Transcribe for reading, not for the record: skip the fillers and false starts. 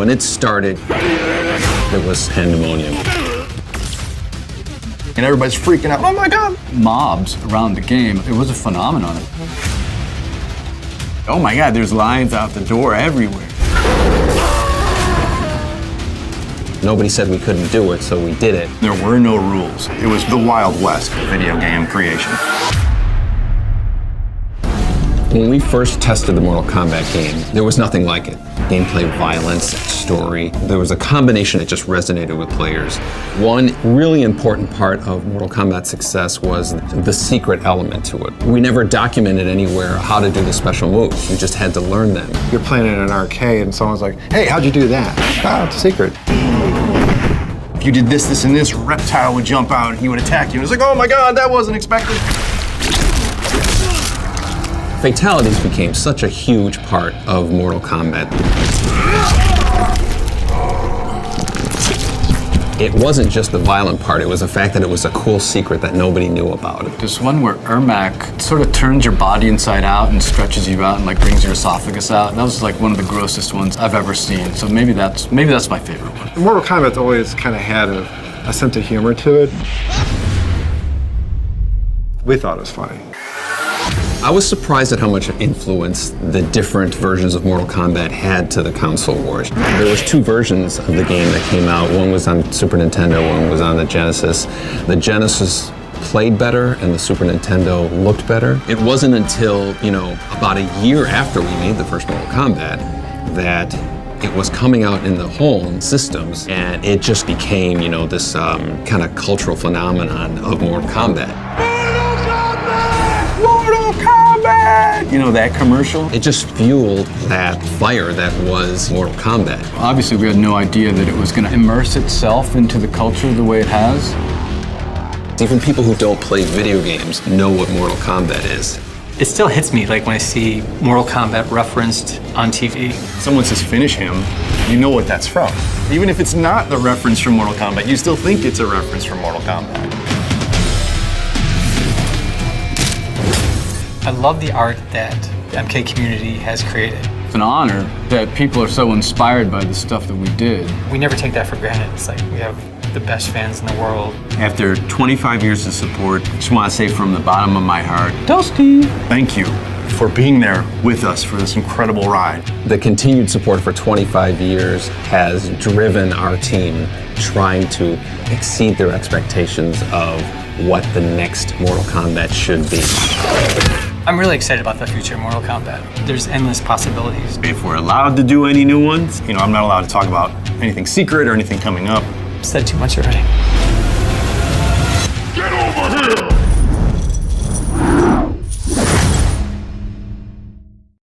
When it started, it was pandemonium. And everybody's freaking out, oh my God! Mobs around the game, it was a phenomenon. Oh my God, there's lines out the door everywhere. Nobody said we couldn't do it, so we did it. There were no rules. It was the Wild West of video game creation. When we first tested the Mortal Kombat game, there was nothing like it. Gameplay, violence, story. There was a combination that just resonated with players. One really important part of Mortal Kombat's success was the secret element to it. We never documented anywhere how to do the special moves. You just had to learn them. You're playing in an arcade and someone's like, hey, how'd you do that? Ah, it's a secret. If you did this, this, and this, a reptile would jump out and he would attack you. And it's like, oh my God, that wasn't expected. Fatalities became such a huge part of Mortal Kombat. It wasn't just the violent part, it was the fact that it was a cool secret that nobody knew about. There's one where Ermac sort of turns your body inside out and stretches you out and like brings your esophagus out. That was like one of the grossest ones I've ever seen. So maybe that's my favorite one. Mortal Kombat's always kind of had a sense of humor to it. We thought it was funny. I was surprised at how much influence the different versions of Mortal Kombat had to the console wars. There was two versions of the game that came out. One was on Super Nintendo, one was on the Genesis. The Genesis played better and the Super Nintendo looked better. It wasn't until, about a year after we made the first Mortal Kombat that it was coming out in the home systems, and it just became, this kind of cultural phenomenon of Mortal Kombat. That commercial? It just fueled that fire that was Mortal Kombat. Obviously, we had no idea that it was going to immerse itself into the culture the way it has. Even people who don't play video games know what Mortal Kombat is. It still hits me like when I see Mortal Kombat referenced on TV. Someone says finish him, you know what that's from. Even if it's not the reference from Mortal Kombat, you still think it's a reference from Mortal Kombat. I love the art that the MK community has created. It's an honor that people are so inspired by the stuff that we did. We never take that for granted. It's like we have the best fans in the world. After 25 years of support, I just want to say from the bottom of my heart, Toasty! Thank you for being there with us for this incredible ride. The continued support for 25 years has driven our team trying to exceed their expectations of what the next Mortal Kombat should be. I'm really excited about the future of Mortal Kombat. There's endless possibilities. if we're allowed to do any new ones, I'm not allowed to talk about anything secret or anything coming up. Said too much already.